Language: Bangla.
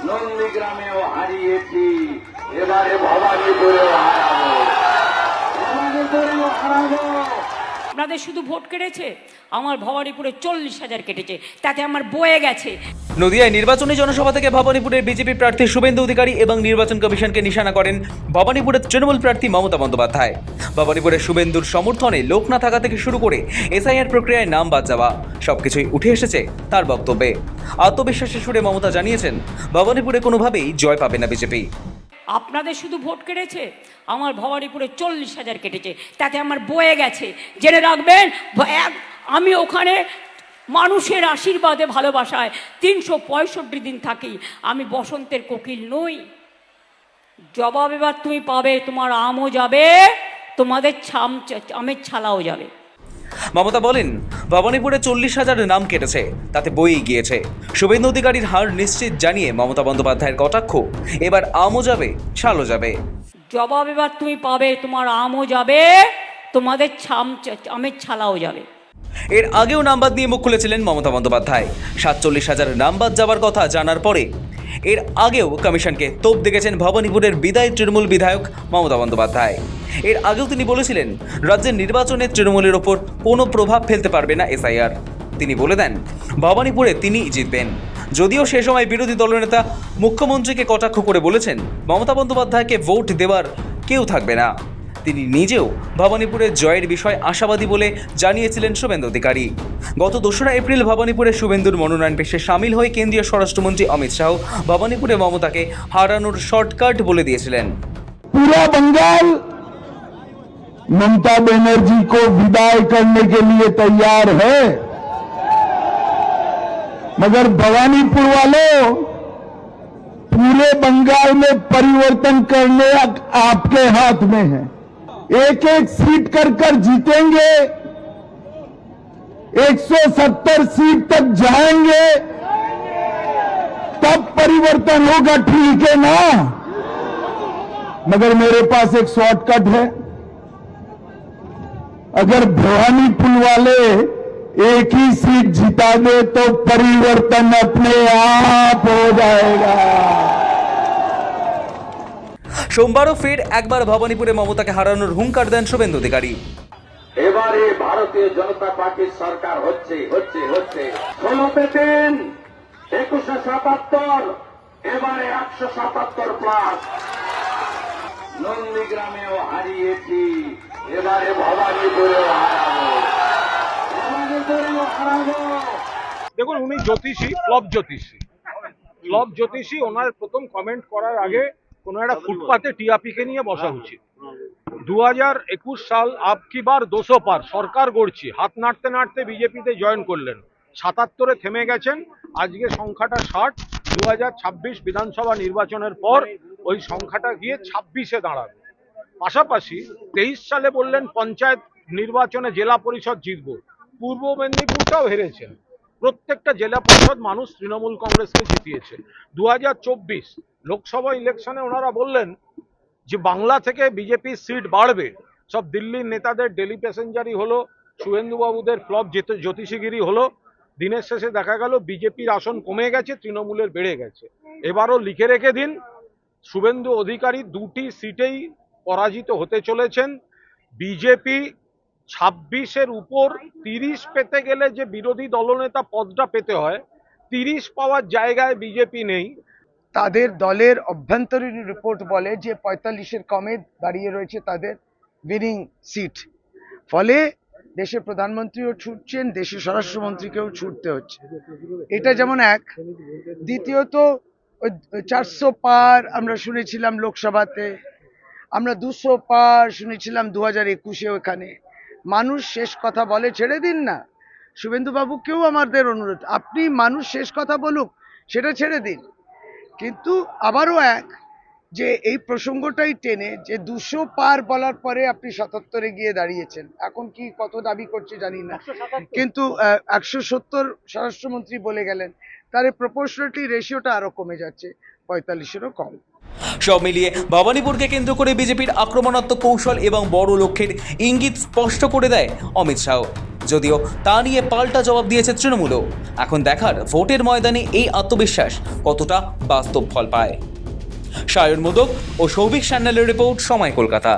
নন্দীগ্রামেও হারিয়েছি, এবারে ভবানীপুরেও হারাবো, ভবানীপুরেও হারাবো। আপনাদের শুধু ভোট কেটেছে, আমার ভবানীপুরে 40,000 কেটেছে, তাতে আমার বয়ে গেছে। নদিয়ায় নির্বাচনী জনসভা থেকে ভবানীপুরের বিজেপি প্রার্থী শুভেন্দু অধিকারী এবং নির্বাচন কমিশনকে নিশানা করেন ভবানীপুরের তৃণমূল প্রার্থী মমতা বন্দ্যোপাধ্যায়। ভবানীপুরে শুভেন্দুর সমর্থনে লোক না থাকা থেকে শুরু করে এসআইআর প্রক্রিয়ায় নাম বাদ যাওয়া সবকিছুই উঠে এসেছে তার বক্তব্যে। আত্মবিশ্বাসের সুরে মমতা জানিয়েছেন, ভবানীপুরে কোনোভাবেই জয় পাবে না বিজেপি। আপনাদের শুধু ভোট কেটেছে, আমার ভবানীপুরে 40,000 কেটেছে, তাতে আমার বয়ে গেছে। জেনে রাখবেন, আমি ওখানে মানুষের আশীর্বাদে ভালোবাসায় 365 দিন থাকি। আমি বসন্তের কোকিল নই। জবাব এবার তুমি পাবে, তোমার আমও যাবে, তোমাদের আমের ছালাও যাবে। মমতা বলেন, ভবানীপুরে 40,000 নাম কেটেছে, তাতে বইই গিয়েছে। শুভেন্দু অধিকারীর হার নিশ্চিত জানিয়ে মমতা বন্দ্যোপাধ্যায়ের কটাক্ষ, এবার আমও যাবে, ছালও যাবে। জবাব এবার তুমি পাবে, তোমার আমও যাবে, তোমাদের আমের ছালাও যাবে। এর আগেও নাম বাদ নিয়ে মুখ খুলেছিলেন মমতা বন্দ্যোপাধ্যায়। 47,000 নাম বাদ যাওয়ার কথা জানার পরে এর আগেও কমিশনকে তোপ দেখেছেন ভবানীপুরের বিদায়ী তৃণমূল বিধায়ক মমতা বন্দ্যোপাধ্যায়। এর আগেও তিনি বলেছিলেন, রাজ্যের নির্বাচনে তৃণমূলের ওপর কোনো প্রভাব ফেলতে পারবে না এসআইআর। তিনি বলে দেন, ভবানীপুরে তিনিই জিতবেন। যদিও সে সময় বিরোধী দলনেতা মুখ্যমন্ত্রীকে কটাক্ষ করে বলেছেন, মমতা বন্দ্যোপাধ্যায়কে ভোট দেওয়ার কেউ থাকবে না। তিনি নিজেও ভবানীপুরের জয়ের বিষয়ে আশাবাদী বলে জানিয়েছিলেন শুভেন্দু অধিকারী। গত 2রা এপ্রিল ভবানীপুরে শুভেন্দুর মনোনয়ন পেশে সামিল হয়ে কেন্দ্রীয় স্বরাষ্ট্রমন্ত্রী অমিত শাহ ভবানীপুরে মমতাকে হারানোর শর্টকাট বলে দিয়েছিলেন। पूरा बंगाल ममता बनर्जी को विदाई करने के लिए तैयार है, मगर भवानीपुर वालों, पूरे बंगाल में परिवर्तन करने आपके हाथ में है। एक एक सीट कर जीतेंगे, 170 सीट तक जाएंगे, तब परिवर्तन होगा, ठीक है ना? मगर मेरे पास एक शॉर्टकट है। अगर भवानीपुर वाले एक ही सीट जिता दे तो परिवर्तन अपने आप हो जाएगा। সোমবারও ফের একবার ভবানীপুরে মমতাকে হারানোর হুঙ্কার দেন শুভেন্দু অধিকারী। এবারে ভারতীয় জনতা পার্টির সরকার হচ্ছে হচ্ছে হচ্ছে 16তে 3, 2177, এবারে 177 প্লাস। নন্দীগ্রামেও হারিয়েছি, এবারে ভবানীপুরেও হারাবো, ভবানীপুরেও হারাবো। দেখুন, উনি জ্যোতিষী, ফ্লপ জ্যোতিষী। ওনার প্রথম কমেন্ট করার আগে কোনো একটা ফুটপাতে টিআপিকে নিয়ে বসা উচিত। 2021 সাল আপকি বার 200 পার, সরকার গড়ছি, হাত নাড়তে নাড়তে বিজেপিতে জয়েন করলেন, 77-এ থেমে গেছেন, আজকে সংখ্যাটা 60। 2026 বিধানসভা নির্বাচনের পর ওই সংখ্যাটা গিয়ে 26-এ দাঁড়াবে। পাশাপাশি 23 সালে বললেন পঞ্চায়েত নির্বাচনে জেলা পরিষদ জিতব, পূর্ব মেদিনীপুরটাও হেরেছেন। প্রত্যেকটা জেলা পরিষদ মানুষ তৃণমূল কংগ্রেসকে জিতিয়েছে। 2024 লোকসভা ইলেকশনে ওনারা বললেন যে বাংলা থেকে বিজেপি সিট বাড়বে। সব দিল্লির নেতাদের ডেলি প্যাসেঞ্জারি হলো, শুভেন্দুবাবুদের ফ্লপ জ্যোতিষীগিরি হলো। দিনের শেষে দেখা গেল বিজেপির আসন কমে গেছে, তৃণমূলের বেড়ে গেছে। এবারও লিখে রেখে দিন, শুভেন্দু অধিকারী 2টি সিটেই পরাজিত হতে চলেছেন। বিজেপি 26-এর উপর 30 পেতে গেলে যে বিরোধী দলনেতা পদটা পেতে হয়, 30 পাওয়ার জায়গায় বিজেপি নেই। তাদের দলের অভ্যন্তরীণ রিপোর্ট বলে যে 45-এর কমে দাঁড়িয়ে রয়েছে তাদের উইনিং সিট। ফলে দেশের প্রধানমন্ত্রীও ছুটছেন, দেশের স্বরাষ্ট্রমন্ত্রীকেও ছুটতে হচ্ছে। এটা যেমন এক। দ্বিতীয়ত, 400 পার আমরা শুনেছিলাম লোকসভাতে, আমরা 200 পার শুনেছিলাম 2021-এ। ওখানে মানুষ শেষ কথা বলে, ছেড়ে দিন না। শুভেন্দুবাবুকেও আমাদের অনুরোধ, আপনি মানুষ শেষ কথা বলুক, সেটা ছেড়ে দিন। কিন্তু আবারও এক, যে এই প্রসঙ্গটাই টেনে যে 200 পার বলার পরে আপনি 77-এ গিয়ে দাঁড়িয়েছেন। এখন কি কত দাবি করছে জানি না, কিন্তু 170 স্বরাষ্ট্রমন্ত্রী বলে গেলেন, তার প্রপোর্শনালিটি রেশিওটা আরো কমে যাচ্ছে, 45-এরও কম। সব মিলিয়ে ভবানীপুরকে কেন্দ্র করে বিজেপির আক্রমণাত্মক কৌশল এবং বড় লক্ষ্যের ইঙ্গিত স্পষ্ট করে দেয় অমিত শাহ। যদিও তা নিয়ে পাল্টা জবাব দিয়েছে তৃণমূলও। এখন দেখার ভোটের ময়দানে এই আত্মবিশ্বাস কতটা বাস্তব ফল পায়। সায়ন মোদক ও সৌভিক সান্যালের রিপোর্ট, সময় কলকাতা।